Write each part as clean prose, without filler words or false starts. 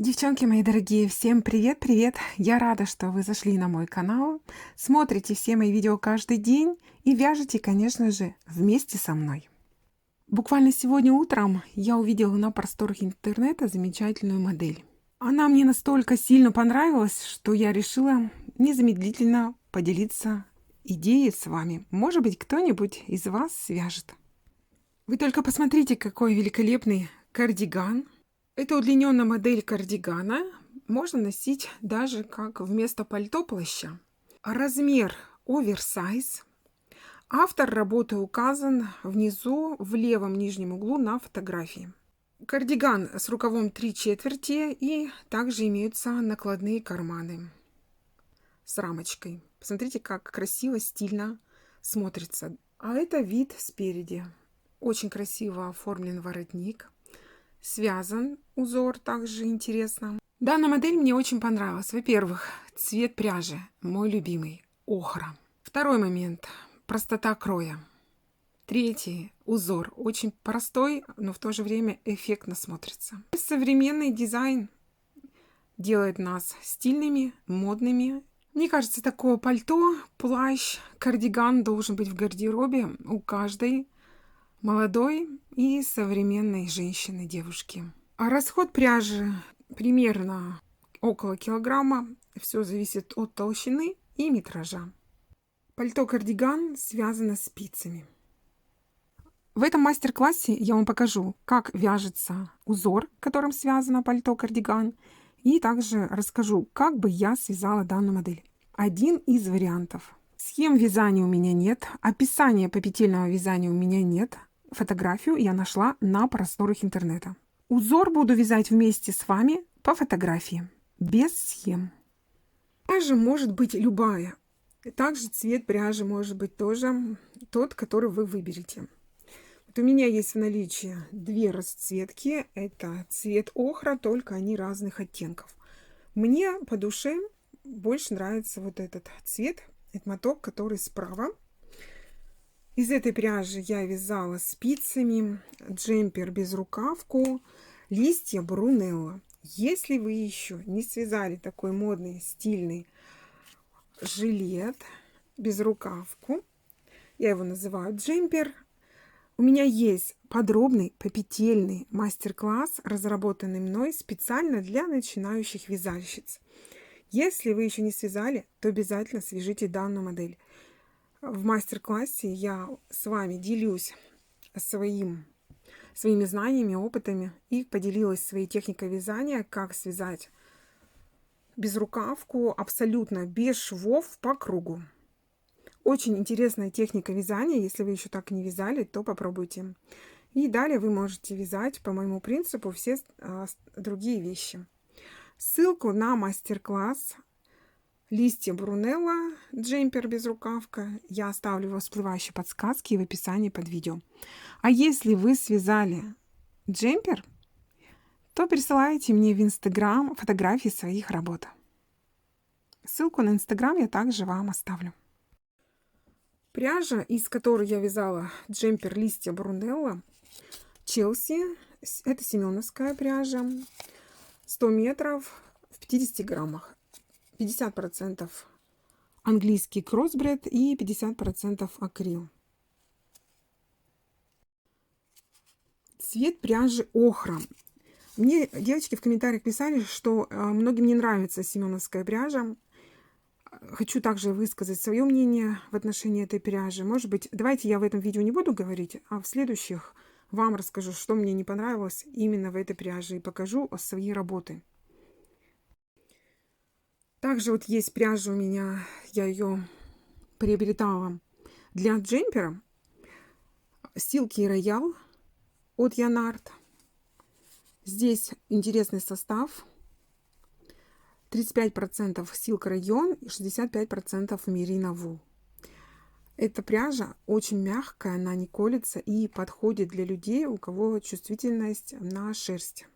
Девчонки мои дорогие, всем привет-привет! Я рада, что вы зашли на мой канал, смотрите все мои видео каждый день и вяжете, конечно же, вместе со мной. Буквально сегодня утром я увидела на просторах интернета замечательную модель. Она мне настолько сильно понравилась, что я решила незамедлительно поделиться идеей с вами. Может быть, кто-нибудь из вас свяжет. Вы только посмотрите, какой великолепный кардиган. Это удлиненная модель кардигана. Можно носить даже как вместо пальто плаща. Размер оверсайз. Автор работы указан внизу в левом нижнем углу на фотографии. Кардиган с рукавом 3/4 и также имеются накладные карманы с рамочкой. Посмотрите, как красиво, стильно смотрится. А это вид спереди. Очень красиво оформлен воротник. Связан узор также интересно. Данная модель мне очень понравилась. Во-первых, цвет пряжи, мой любимый, охра. Второй момент, простота кроя. Третий, узор, очень простой, но в то же время эффектно смотрится. Современный дизайн делает нас стильными, модными. Мне кажется, такое пальто, плащ, кардиган должен быть в гардеробе у каждой молодой и современной женщины, девушки. А расход пряжи примерно около килограмма. Все зависит от толщины и метража. Пальто-кардиган связано спицами. В этом мастер-классе я вам покажу, как вяжется узор, которым связано пальто-кардиган, и также расскажу, как бы я связала данную модель. Один из вариантов. Схем вязания у меня нет, описания попетельного вязания у меня нет. Фотографию я нашла на просторах интернета. Узор буду вязать вместе с вами по фотографии, без схем. Пряжа может быть любая. Также цвет пряжи может быть тоже тот, который вы выберете. Вот у меня есть в наличии две расцветки. Это цвет охра, только они разных оттенков. Мне по душе больше нравится вот этот цвет. Это моток, который справа. Из этой пряжи я вязала спицами джемпер безрукавку, листья Брунелло. Если вы еще не связали такой модный, стильный жилет безрукавку, я его называю джемпер, у меня есть подробный попетельный мастер-класс, разработанный мной специально для начинающих вязальщиц. Если вы еще не связали, то обязательно свяжите данную модель. В мастер-классе я с вами делюсь своими знаниями, опытами и поделилась своей техникой вязания, как связать безрукавку абсолютно без швов по кругу. Очень интересная техника вязания. Если вы еще так не вязали, то попробуйте. И далее вы можете вязать по моему принципу все другие вещи. Ссылку на мастер-класс листья Брунелло, джемпер безрукавка, я оставлю в всплывающей подсказке и в описании под видео. А если вы связали джемпер, то присылайте мне в Инстаграм фотографии своих работ. Ссылку на Инстаграм я также вам оставлю. Пряжа, из которой я вязала джемпер листья Брунелло, Челси, это семеновская пряжа, 100 метров в 50 граммах. 50% английский кроссбред и 50% акрил. Цвет пряжи охра. Мне девочки в комментариях писали, что многим не нравится семеновская пряжа. Хочу также высказать свое мнение в отношении этой пряжи. Может быть, давайте я в этом видео не буду говорить, а в следующих вам расскажу, что мне не понравилось именно в этой пряже и покажу свои работы. Также вот есть пряжа у меня, я ее приобретала для джемпера. Silky Royal от Янард. Здесь интересный состав. 35% Silk Rayon и 65% Merino Wool. Эта пряжа очень мягкая, она не колется и подходит для людей, у кого чувствительность на шерсть.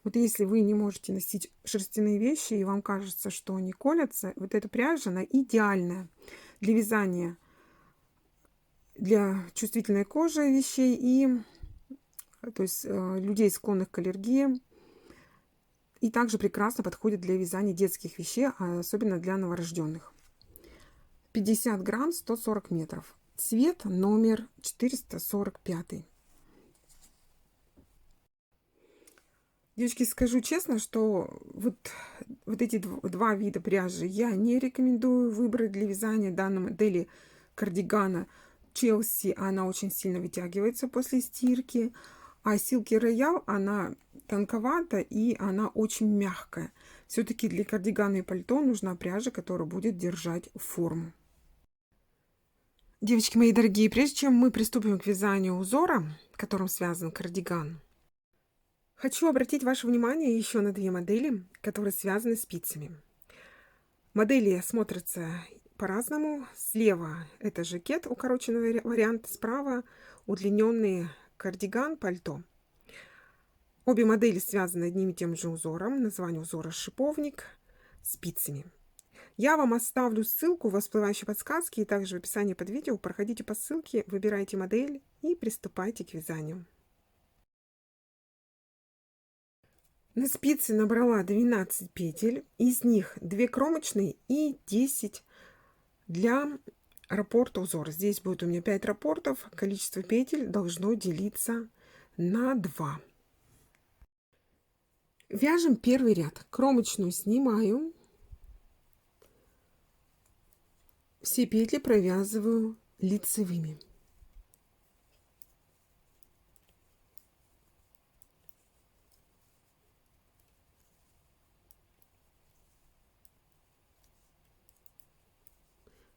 Вот если вы не можете носить шерстяные вещи и вам кажется, что они колятся, вот эта пряжа, она идеальная для вязания, для чувствительной кожи вещей и то есть людей, склонных к аллергии. И также прекрасно подходит для вязания детских вещей, особенно для новорожденных. 50 грамм, 140 метров. Цвет номер 445. Девочки, скажу честно, что вот эти два вида пряжи я не рекомендую выбрать для вязания данной модели кардигана. Челси, она очень сильно вытягивается после стирки, а Silky Royale, она тонковата и она очень мягкая. Все-таки для кардигана и пальто нужна пряжа, которая будет держать форму. Девочки мои дорогие, прежде чем мы приступим к вязанию узора, которым связан кардиган, хочу обратить ваше внимание еще на две модели, которые связаны спицами. Модели смотрятся по-разному. Слева это жакет, укороченный вариант, справа удлиненный кардиган, пальто. Обе модели связаны одним и тем же узором. Название узора шиповник, спицами. Я вам оставлю ссылку в всплывающей подсказке и также в описании под видео. Проходите по ссылке, выбирайте модель и приступайте к вязанию. На спице набрала 12 петель, из них 2 кромочные и 10 для раппорта узора. Здесь будет у меня 5 раппортов, количество петель должно делиться на 2. Вяжем первый ряд. Кромочную снимаю, все петли провязываю лицевыми.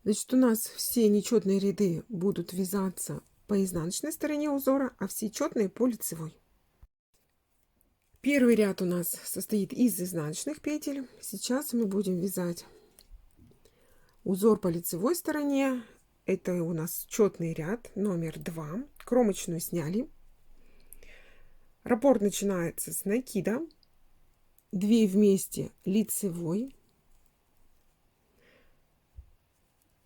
Значит, у нас все нечетные ряды будут вязаться по изнаночной стороне узора, а все четные по лицевой. Первый ряд у нас состоит из изнаночных петель. Сейчас мы будем вязать узор по лицевой стороне. Это у нас четный ряд номер 2. Кромочную сняли. Раппорт начинается с накида. 2 вместе лицевой.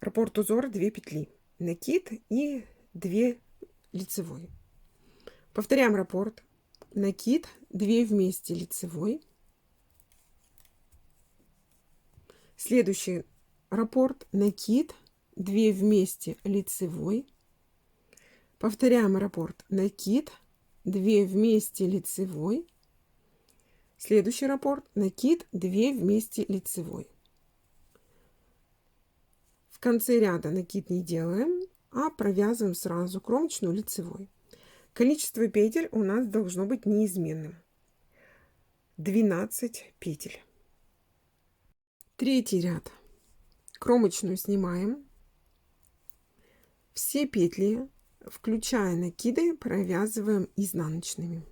Раппорт узора 2 петли. Накид и 2 лицевой. Повторяем раппорт. Накид, 2 вместе лицевой. Следующий раппорт. Накид, 2 вместе лицевой. Повторяем раппорт. Накид, 2 вместе лицевой. Следующий раппорт. Накид, 2 вместе лицевой. В конце ряда накид не делаем, а провязываем сразу кромочную лицевой. Количество петель у нас должно быть неизменным. 12 петель. Третий ряд. Кромочную снимаем. Все петли, включая накиды, провязываем изнаночными.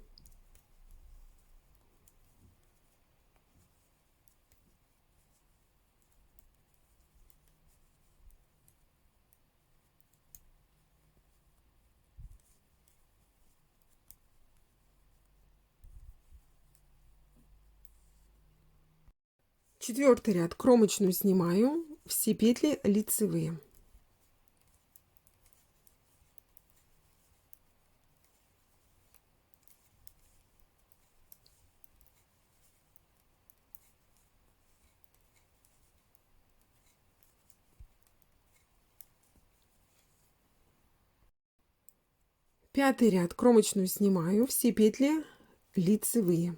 Четвертый ряд. Кромочную снимаю. Все петли лицевые. Пятый ряд. Кромочную снимаю. Все петли лицевые.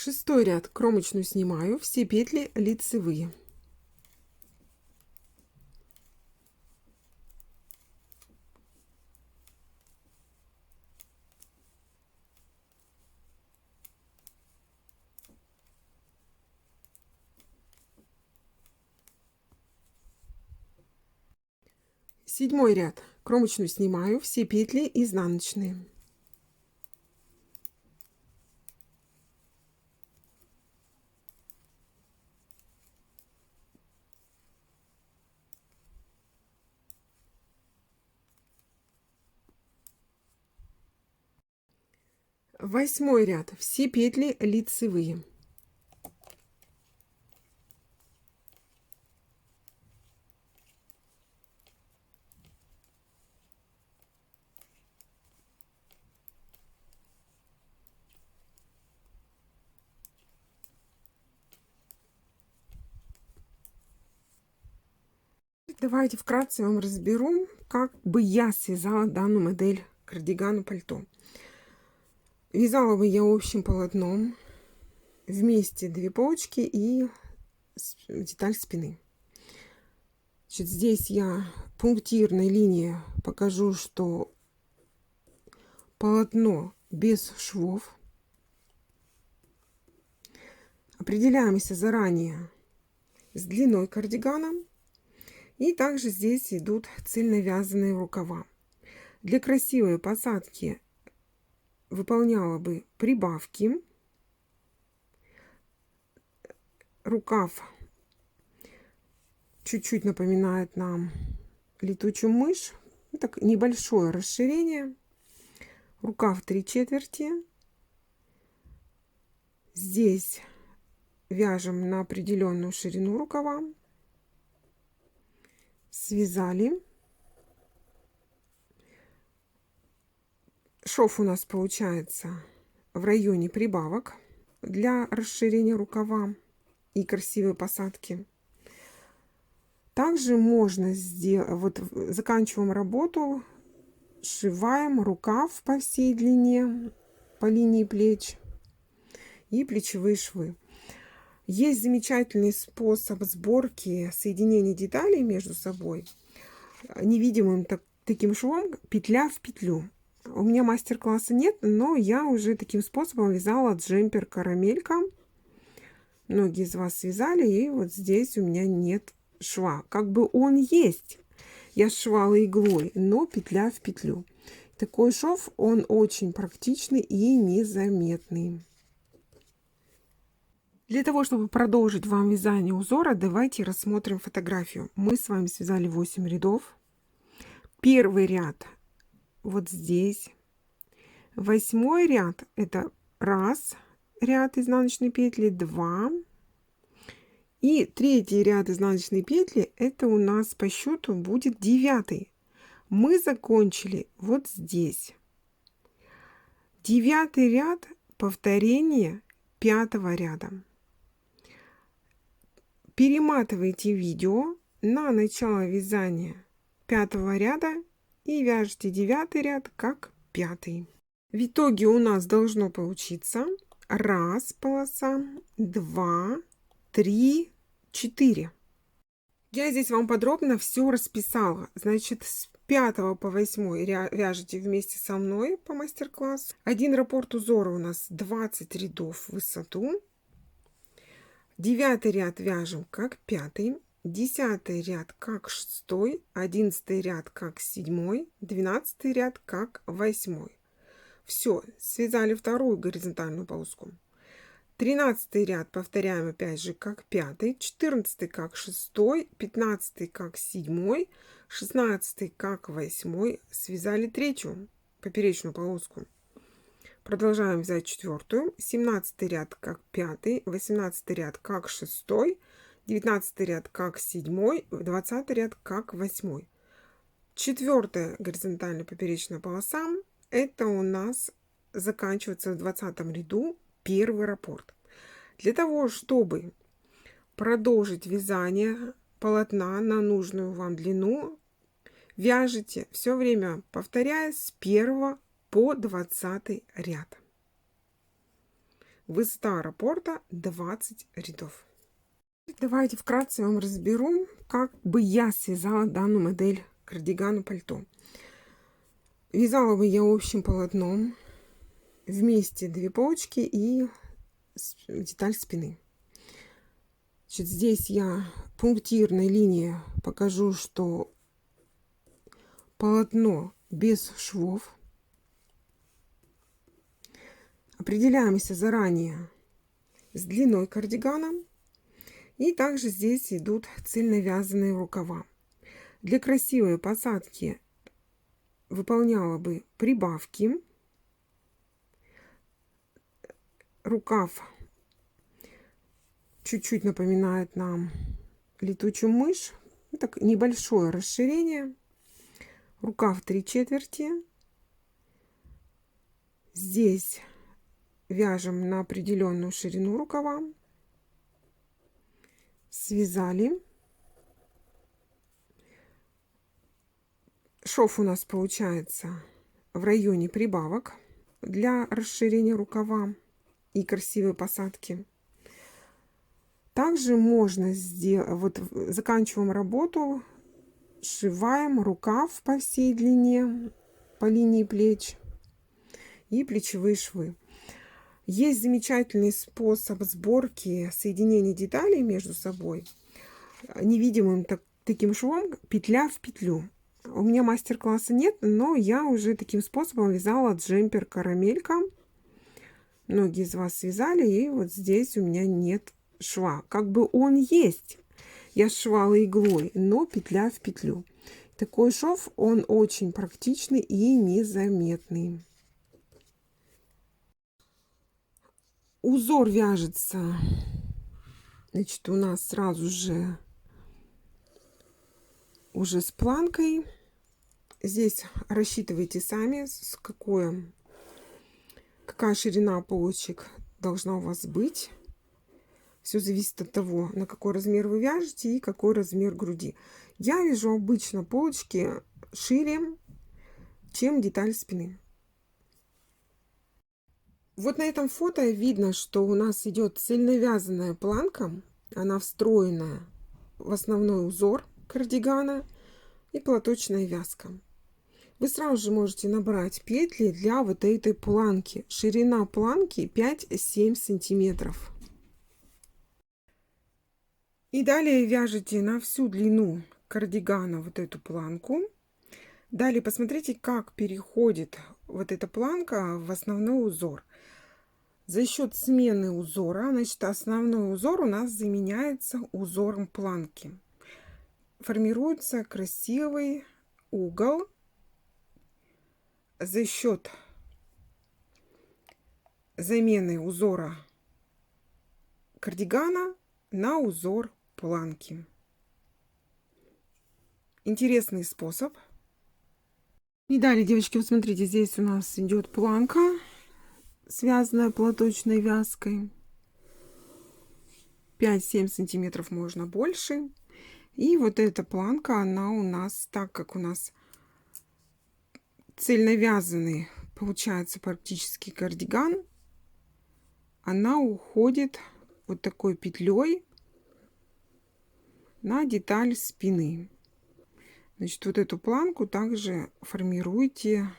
Шестой ряд. Кромочную снимаю. Все петли лицевые. Седьмой ряд. Кромочную снимаю. Все петли изнаночные. 8 ряд. Все петли лицевые. Давайте вкратце вам разберу, как бы я связала данную модель кардигана пальто. Вязала бы я общим полотном, вместе 2 полочки и деталь спины. Значит, здесь я пунктирной линией покажу, что полотно без швов. Определяемся заранее с длиной кардигана. И также здесь идут цельно вязаные рукава. Для красивой посадки выполняла бы прибавки. Рукав чуть-чуть напоминает нам летучую мышь. Так, небольшое расширение. Рукав 3/4. Здесь вяжем на определенную ширину рукава. Связали. Шов у нас получается в районе прибавок для расширения рукава и красивой посадки. Также можно сделать, вот заканчиваем работу, сшиваем рукав по всей длине, по линии плеч и плечевые швы. Есть замечательный способ сборки соединения деталей между собой невидимым таким швом, петля в петлю. У меня мастер-класса нет, но я уже таким способом вязала джемпер карамелька. Многие из вас связали, и вот здесь у меня нет шва. Как бы он есть, я сшивала иглой, но петля в петлю. Такой шов, он очень практичный и незаметный. Для того, чтобы продолжить вам вязание узора, давайте рассмотрим фотографию. Мы с вами связали 8 рядов. Первый ряд вот здесь. 8 ряд это раз ряд изнаночной петли, 2. И третий ряд изнаночной петли это у нас по счету будет 9. Мы закончили вот здесь. 9 ряд повторение 5 ряда. Перематывайте видео на начало вязания 5 ряда и вяжите 9 ряд как 5. В итоге у нас должно получиться 1 полоса, 2, 3, 4. Я здесь вам подробно все расписала. Значит, с 5 по 8 вяжете вместе со мной по мастер-классу. Один раппорт узора у нас 20 рядов в высоту. 9 ряд вяжем как 5, 10 ряд как 6, 11 ряд как 7, 12 ряд как 8. Все, связали вторую горизонтальную полоску. 13 ряд повторяем опять же как 5, 14 как 6, 15 как 7, 16 как 8. Связали третью поперечную полоску. Продолжаем вязать 4, 17 ряд как 5, 18 ряд как 6, 19 ряд как 7, 20 ряд как 8. 4 горизонтальная поперечная полоса это у нас заканчивается в 20 ряду первый раппорт. Для того, чтобы продолжить вязание полотна на нужную вам длину, вяжите все время повторяя с 1 по 20 ряд. Высота раппорта 20 рядов. Давайте вкратце вам разберу, как бы я связала данную модель кардигана пальто. Вязала бы я общим полотном, вместе 2 полочки и деталь спины. Значит, здесь я пунктирной линией покажу, что полотно без швов. Определяемся заранее с длиной кардигана. И также здесь идут цельно вязаные рукава. Для красивой посадки выполняла бы прибавки. Рукав чуть-чуть напоминает нам летучую мышь. Так, небольшое расширение. Рукав 3/4. Здесь вяжем на определенную ширину рукава. Связали. Шов у нас получается в районе прибавок для расширения рукава и красивой посадки. Также можно сделать, вот заканчиваем работу, сшиваем рукав по всей длине, по линии плеч и плечевые швы. Есть замечательный способ сборки соединения деталей между собой невидимым таким швом, петля в петлю. У меня мастер-класса нет, но я уже таким способом вязала джемпер карамелька. Многие из вас связали, и вот здесь у меня нет шва. Как бы он есть, я сшивала иглой, но петля в петлю. Такой шов, он очень практичный и незаметный. Узор вяжется, значит, у нас сразу же уже с планкой. Здесь рассчитывайте сами, какая ширина полочек должна у вас быть. Все зависит от того, на какой размер вы вяжете и какой размер груди. Я вяжу обычно полочки шире, чем деталь спины. Вот на этом фото видно, что у нас идет цельновязанная планка. Она встроенная в основной узор кардигана и платочная вязка. Вы сразу же можете набрать петли для вот этой планки. Ширина планки 5-7 сантиметров. И далее вяжете на всю длину кардигана вот эту планку. Далее посмотрите, как переходит вот эта планка в основной узор. За счет смены узора, значит, основной узор у нас заменяется узором планки. Формируется красивый угол за счет замены узора кардигана на узор планки. Интересный способ. И далее, девочки, вот смотрите, здесь у нас идет планка, связанная платочной вязкой. 5-7 сантиметров, можно больше. И вот эта планка, она у нас, так как у нас цельновязанный получается практически кардиган, она уходит вот такой петлей на деталь спины. Значит, вот эту планку также формируйте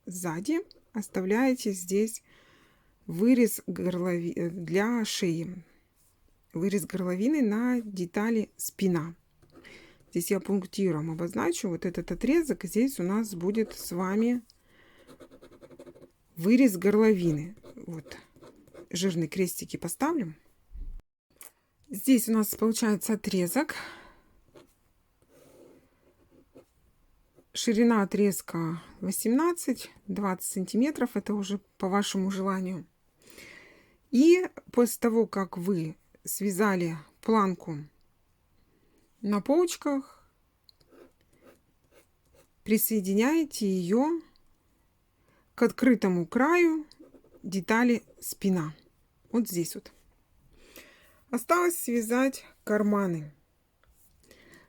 сзади, оставляете здесь вырез для шеи, вырез горловины на детали спина. Здесь я пунктиром обозначу вот этот отрезок. Здесь у нас будет с вами вырез горловины. Вот жирные крестики поставлю. Здесь у нас получается отрезок. Ширина отрезка 18-20 сантиметров. Это уже по вашему желанию. И после того, как вы связали планку на полочках, присоединяете ее к открытому краю детали спина. Вот здесь вот. Осталось связать карманы.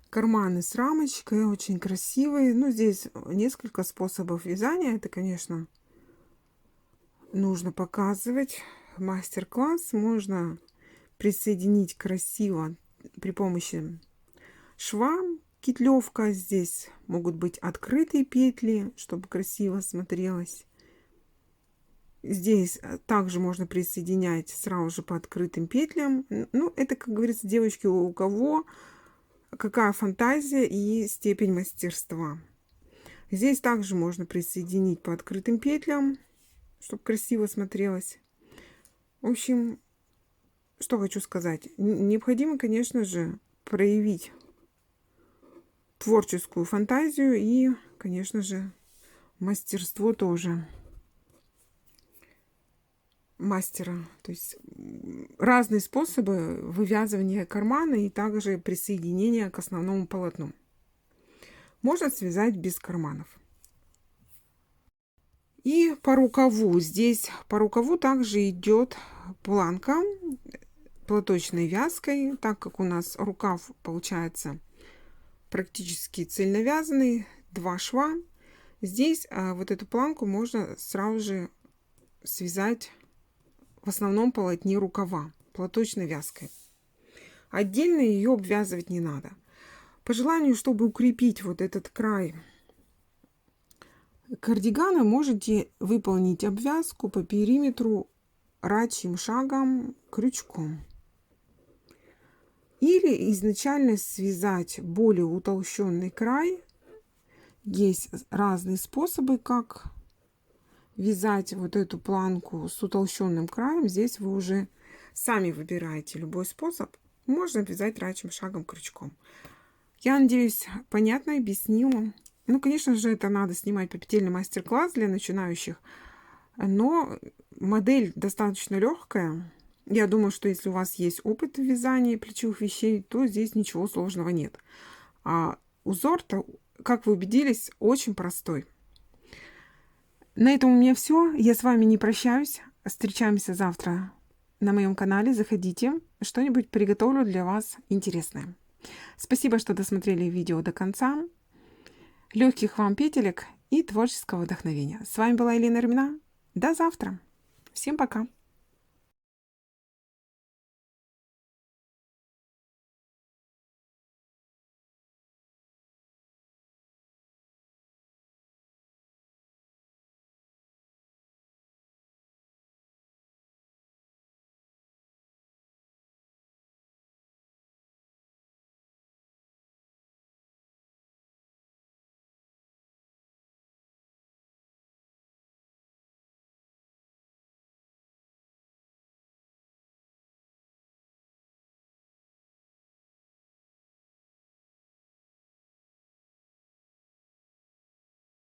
Карманы с рамочкой очень красивые. Ну, здесь несколько способов вязания. Это, конечно, нужно показывать. Мастер-класс можно присоединить красиво при помощи шва. Кетлевка. Здесь могут быть открытые петли, чтобы красиво смотрелось. Здесь также можно присоединять сразу же по открытым петлям. Ну, это, как говорится, девочки, у кого какая фантазия и степень мастерства. Здесь также можно присоединить по открытым петлям, чтобы красиво смотрелось. В общем, что хочу сказать. Необходимо, конечно же, проявить творческую фантазию и, конечно же, мастерство тоже. мастера. То есть разные способы вывязывания кармана и также присоединения к основному полотну. Можно связать без карманов. И по рукаву. Здесь по рукаву также идет планка платочной вязкой, так как у нас рукав получается практически цельновязанный, 2 шва. Здесь вот эту планку можно сразу же связать в основном полотне рукава платочной вязкой. Отдельно ее обвязывать не надо. По желанию, чтобы укрепить вот этот край кардигана, можете выполнить обвязку по периметру рачьим шагом крючком. Или изначально связать более утолщенный край. Есть разные способы, как вязать вот эту планку с утолщенным краем. Здесь вы уже сами выбираете любой способ. Можно вязать рачьим шагом крючком. Я надеюсь, понятно объяснила. Ну, конечно же, это надо снимать попетельный мастер-класс для начинающих. Но модель достаточно легкая. Я думаю, что если у вас есть опыт в вязании плечевых вещей, то здесь ничего сложного нет. А узор-то, как вы убедились, очень простой. На этом у меня все. Я с вами не прощаюсь. Встречаемся завтра на моем канале. Заходите. Что-нибудь приготовлю для вас интересное. Спасибо, что досмотрели видео до конца. Легких вам петелек и творческого вдохновения. С вами была Елена Ремина. До завтра. Всем пока.